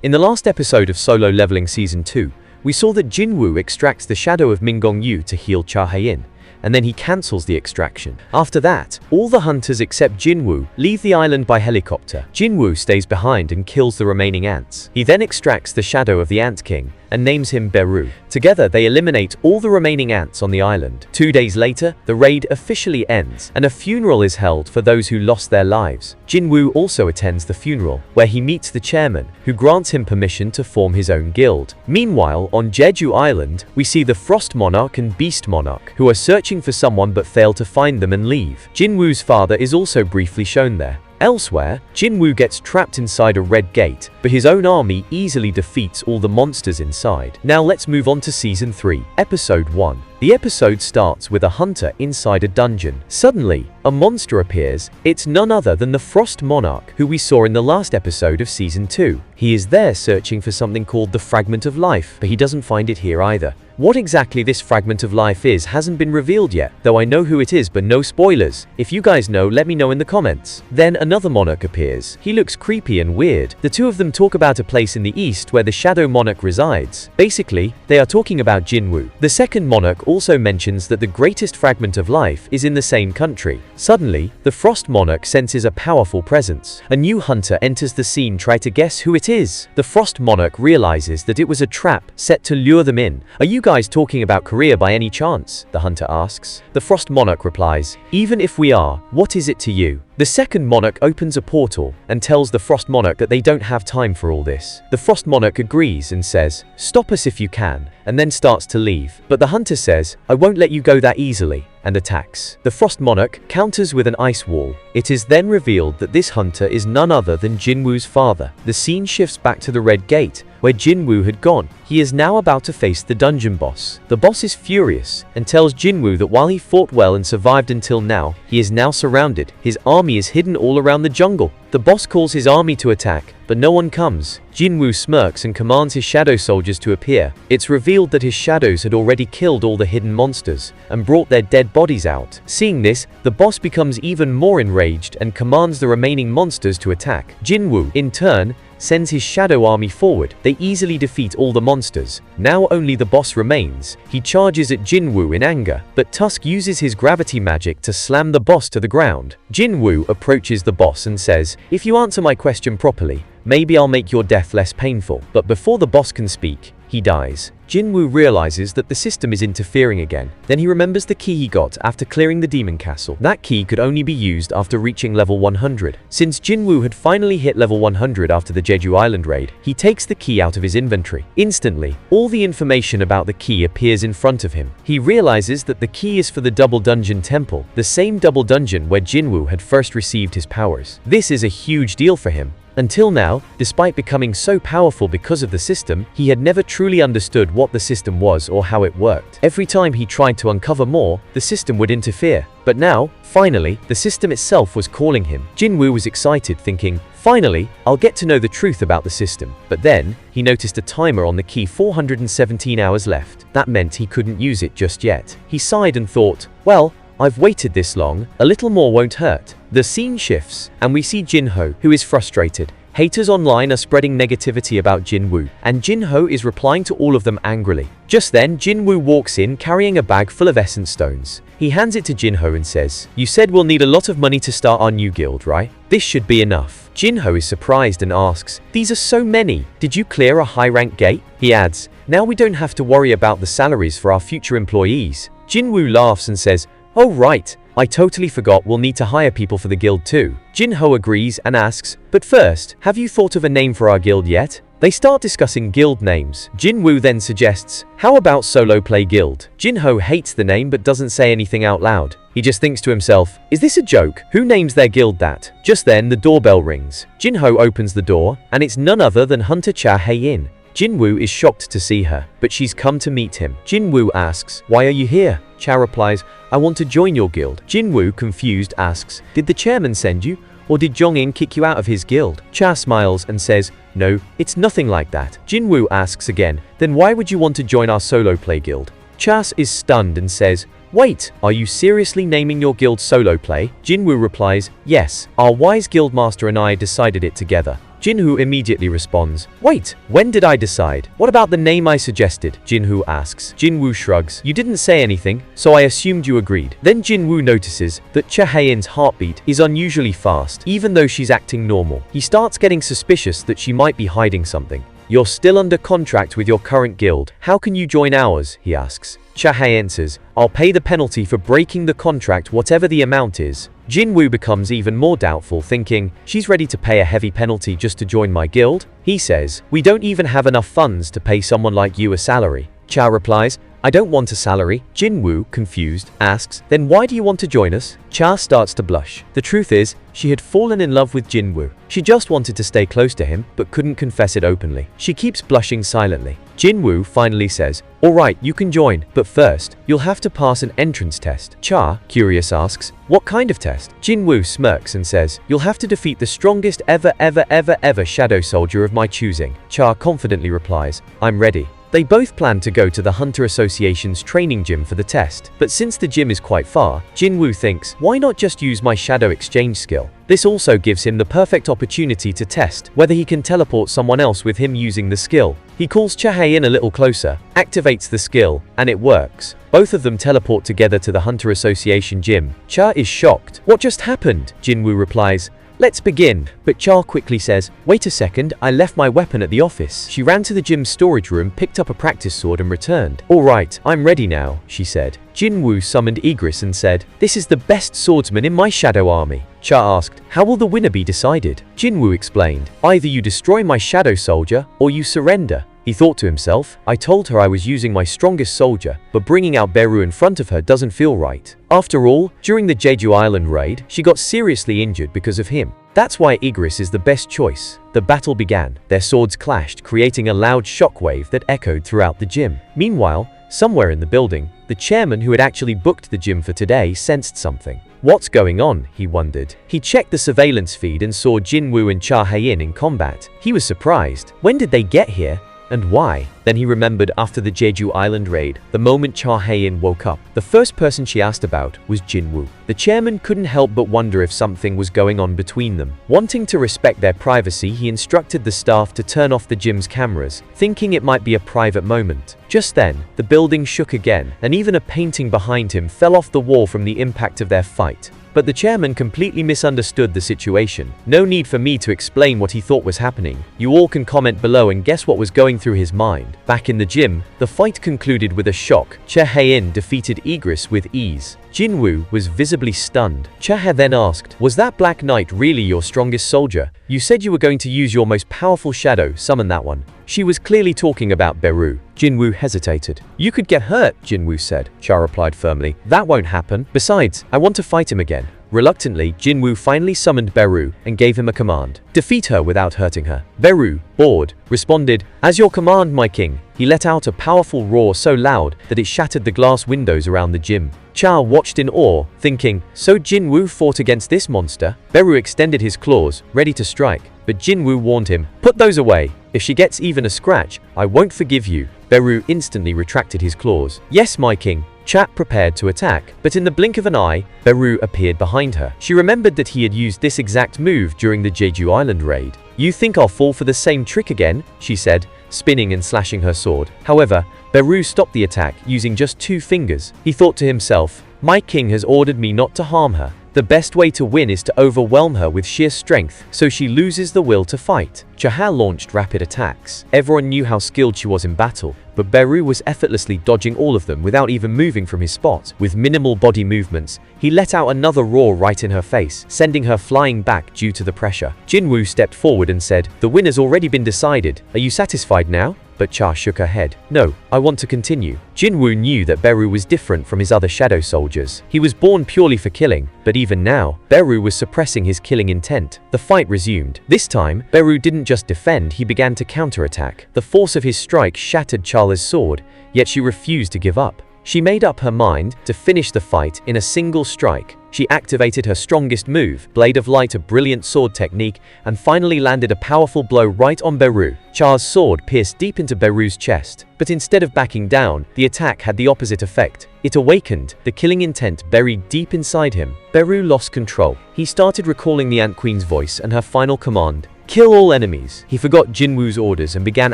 In the last episode of Solo Leveling Season 2, we saw that Jin-Woo extracts the shadow of Min Byung-Gu to heal Cha Hae-In, and then he cancels the extraction. After that, all the hunters except Jin-Woo leave the island by helicopter. Jin-Woo stays behind and kills the remaining ants. He then extracts the shadow of the Ant King and names him Beru. Together, they eliminate all the remaining ants on the island. 2 days later, the raid officially ends, and a funeral is held for those who lost their lives. Jin-Woo also attends the funeral, where he meets the chairman, who grants him permission to form his own guild. Meanwhile, on Jeju Island, we see the Frost Monarch and Beast Monarch, who are searching for someone but fail to find them and leave. Jin-Woo's father is also briefly shown there. Elsewhere, Jin-Woo gets trapped inside a red gate, but his own army easily defeats all the monsters inside. Now let's move on to Season 3, Episode 1. The episode starts with a hunter inside a dungeon. Suddenly, a monster appears. It's none other than the Frost Monarch, who we saw in the last episode of Season 2. He is there searching for something called the Fragment of Life, but he doesn't find it here either. What exactly this Fragment of Life is hasn't been revealed yet, though I know who it is, but no spoilers. If you guys know, let me know in the comments. Then another monarch appears. He looks creepy and weird. The two of them talk about a place in the east where the Shadow Monarch resides. Basically, they are talking about Jin-Woo. The second monarch also mentions that the greatest Fragment of Life is in the same country. Suddenly, the Frost Monarch senses a powerful presence. A new hunter enters the scene. Try to guess who it is. The Frost Monarch realizes that it was a trap set to lure them in. Are you guys talking about Korea by any chance? The hunter asks. The Frost Monarch replies, even if we are, what is it to you? The second monarch opens a portal and tells the Frost Monarch that they don't have time for all this. The Frost Monarch agrees and says, stop us if you can, and then starts to leave. But the hunter says, I won't let you go that easily, and attacks. The Frost Monarch counters with an ice wall. It is then revealed that this hunter is none other than Jin-Woo's father. The scene shifts back to the Red Gate, where Jin-Woo had gone. He is now about to face the dungeon boss. The boss is furious and tells Jin-Woo that while he fought well and survived until now, he is now surrounded. His army is hidden all around the jungle. The boss calls his army to attack, but no one comes. Jin-Woo smirks and commands his shadow soldiers to appear. It's revealed that his shadows had already killed all the hidden monsters and brought their dead bodies out. Seeing this, the boss becomes even more enraged and commands the remaining monsters to attack. Jin-Woo, in turn, sends his shadow army forward. They easily defeat all the monsters. Now only the boss remains. He charges at Jin-Woo in anger, but Tusk uses his gravity magic to slam the boss to the ground. Jin-Woo approaches the boss and says, if you answer my question properly, maybe I'll make your death less painful. But before the boss can speak, he dies. Jin-Woo realizes that the system is interfering again. Then he remembers the key he got after clearing the demon castle. That key could only be used after reaching level 100. Since Jin-Woo had finally hit level 100 after the Jeju Island raid, he takes the key out of his inventory. Instantly, all the information about the key appears in front of him. He realizes that the key is for the Double Dungeon Temple, the same double dungeon where Jin-Woo had first received his powers. This is a huge deal for him. Until now, despite becoming so powerful because of the system, he had never truly understood what the system was or how it worked. Every time he tried to uncover more, the system would interfere. But now, finally, the system itself was calling him. Jin-Woo was excited, thinking, finally, I'll get to know the truth about the system. But then, he noticed a timer on the key. 417 hours left. That meant he couldn't use it just yet. He sighed and thought, well, I've waited this long, a little more won't hurt. The scene shifts, and we see Jin-Ho, who is frustrated. Haters online are spreading negativity about Jin-Woo, and Jin-Ho is replying to all of them angrily. Just then, Jin-Woo walks in carrying a bag full of essence stones. He hands it to Jin-Ho and says, you said we'll need a lot of money to start our new guild, right? This should be enough. Jin-Ho is surprised and asks, these are so many. Did you clear a high-rank gate? He adds, now we don't have to worry about the salaries for our future employees. Jin-Woo laughs and says, oh right, I totally forgot we'll need to hire people for the guild too. Jin-Ho agrees and asks, but first, have you thought of a name for our guild yet? They start discussing guild names. Jin-Woo then suggests, how about Solo Play Guild? Jin-Ho hates the name but doesn't say anything out loud. He just thinks to himself, is this a joke? Who names their guild that? Just then, the doorbell rings. Jin-Ho opens the door, and it's none other than Hunter Cha Hae-In. Jin-Woo is shocked to see her, but she's come to meet him. Jin-Woo asks, why are you here? Cha replies, I want to join your guild. Jin-Woo, confused, asks, did the chairman send you? Or did Jong-in kick you out of his guild? Cha smiles and says, no, it's nothing like that. Jin-Woo asks again, then why would you want to join our solo play guild? Cha is stunned and says, wait, are you seriously naming your guild Solo Play? Jin-Woo replies, yes, our wise guildmaster and I decided it together. Jin-Woo immediately responds, "Wait, when did I decide? What about the name I suggested?" Jin-Woo asks. Jin-Woo shrugs. "You didn't say anything, so I assumed you agreed." Then Jin-Woo notices that Cha Hae-In's heartbeat is unusually fast, even though she's acting normal. He starts getting suspicious that she might be hiding something. "You're still under contract with your current guild. How can you join ours?" he asks. Cha Hae-In says, "I'll pay the penalty for breaking the contract, whatever the amount is." Jin-Woo becomes even more doubtful, thinking, "She's ready to pay a heavy penalty just to join my guild?" He says, "We don't even have enough funds to pay someone like you a salary." Cha replies, "I don't want a salary." Jin-Woo, confused, asks, "Then why do you want to join us?" Cha starts to blush. The truth is, she had fallen in love with Jin-Woo. She just wanted to stay close to him, but couldn't confess it openly. She keeps blushing silently. Jin-Woo finally says, "Alright, you can join, but first, you'll have to pass an entrance test." Cha, curious, asks, "What kind of test?" Jin-Woo smirks and says, "You'll have to defeat the strongest ever shadow soldier of my choosing." Cha confidently replies, "I'm ready." They both plan to go to the Hunter Association's training gym for the test, but since the gym is quite far, Jin-Woo thinks, why not just use my shadow exchange skill? This also gives him the perfect opportunity to test whether he can teleport someone else with him using the skill. He calls Cha Hae-In a little closer, activates the skill, and it works. Both of them teleport together to the Hunter Association gym. Cha is shocked. "What just happened?" Jin-Woo replies, "Let's begin." But Cha quickly says, "Wait a second, I left my weapon at the office." She ran to the gym's storage room, picked up a practice sword and returned. "Alright, I'm ready now," she said. Jin-Woo summoned Igris and said, "This is the best swordsman in my shadow army." Cha asked, "How will the winner be decided?" Jin-Woo explained, "Either you destroy my shadow soldier, or you surrender." He thought to himself, "I told her I was using my strongest soldier, but bringing out Beru in front of her doesn't feel right." After all, during the Jeju Island raid, she got seriously injured because of him. That's why Igris is the best choice. The battle began. Their swords clashed, creating a loud shockwave that echoed throughout the gym. Meanwhile, somewhere in the building, the chairman who had actually booked the gym for today sensed something. What's going on? He wondered. He checked the surveillance feed and saw Jin-Woo and Cha Hae-In in combat. He was surprised. When did they get here? And why? Then he remembered after the Jeju Island raid, the moment Cha Hae-In woke up, the first person she asked about was Jin-Woo. The chairman couldn't help but wonder if something was going on between them. Wanting to respect their privacy, he instructed the staff to turn off the gym's cameras, thinking it might be a private moment. Just then, the building shook again, and even a painting behind him fell off the wall from the impact of their fight. But the chairman completely misunderstood the situation. No need for me to explain what he thought was happening. You all can comment below and guess what was going through his mind. Back in the gym, the fight concluded with a shock. Cha Hae-In defeated Igris with ease. Jin-Woo was visibly stunned. Cha then asked, "Was that Black Knight really your strongest soldier? You said you were going to use your most powerful shadow, summon that one." She was clearly talking about Beru. Jin-Woo hesitated. "You could get hurt," Jin-Woo said. Cha replied firmly, "That won't happen. Besides, I want to fight him again." Reluctantly, Jin-Woo finally summoned Beru and gave him a command. Defeat her without hurting her. Beru, bored, responded, "As your command, my king." He let out a powerful roar so loud that it shattered the glass windows around the gym. Cha watched in awe, thinking, so Jin-Woo fought against this monster? Beru extended his claws, ready to strike, but Jin-Woo warned him, "Put those away. If she gets even a scratch, I won't forgive you." Beru instantly retracted his claws. "Yes, my king." Cha prepared to attack, but in the blink of an eye, Beru appeared behind her. She remembered that he had used this exact move during the Jeju Island raid. "You think I'll fall for the same trick again?" she said, spinning and slashing her sword. However, Beru stopped the attack using just 2 fingers. He thought to himself, "My king has ordered me not to harm her. The best way to win is to overwhelm her with sheer strength, so she loses the will to fight." Cha Hae launched rapid attacks. Everyone knew how skilled she was in battle, but Beru was effortlessly dodging all of them without even moving from his spot. With minimal body movements, he let out another roar right in her face, sending her flying back due to the pressure. Jin-Woo stepped forward and said, "The winner's already been decided. Are you satisfied now?" But Cha shook her head. "No, I want to continue." Jin-Woo knew that Beru was different from his other shadow soldiers. He was born purely for killing, but even now, Beru was suppressing his killing intent. The fight resumed. This time, Beru didn't just defend, he began to counterattack. The force of his strike shattered Cha's sword, yet she refused to give up. She made up her mind to finish the fight in a single strike. She activated her strongest move, Blade of Light, a brilliant sword technique, and finally landed a powerful blow right on Beru. Cha's sword pierced deep into Beru's chest, but instead of backing down, the attack had the opposite effect. It awakened the killing intent buried deep inside him. Beru lost control. He started recalling the Ant Queen's voice and her final command, Kill all enemies. He forgot Jin-Woo's orders and began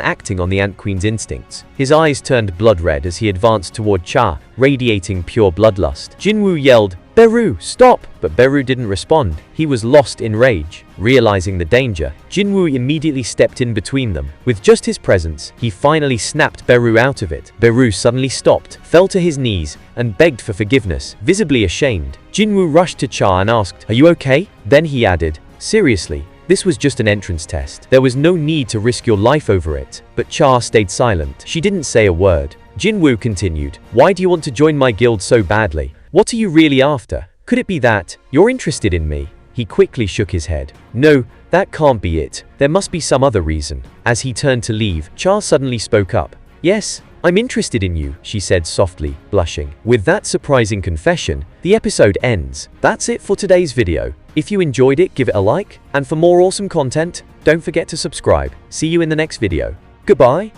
acting on the Ant Queen's instincts. His eyes turned blood red as he advanced toward Cha, radiating pure bloodlust. Jin-Woo yelled, "Beru, stop!" But Beru didn't respond. He was lost in rage. Realizing the danger, Jin-Woo immediately stepped in between them. With just his presence, he finally snapped Beru out of it. Beru suddenly stopped, fell to his knees, and begged for forgiveness, visibly ashamed. Jin-Woo rushed to Cha and asked, "Are you okay?" Then he added, "Seriously, this was just an entrance test. There was no need to risk your life over it." But Cha stayed silent. She didn't say a word. Jin-Woo continued, "Why do you want to join my guild so badly? What are you really after? Could it be that you're interested in me?" He quickly shook his head. "No, that can't be it. There must be some other reason." As he turned to leave, Cha suddenly spoke up. "Yes, I'm interested in you," she said softly, blushing. With that surprising confession, the episode ends. That's it for today's video. If you enjoyed it, give it a like, and for more awesome content, don't forget to subscribe. See you in the next video. Goodbye.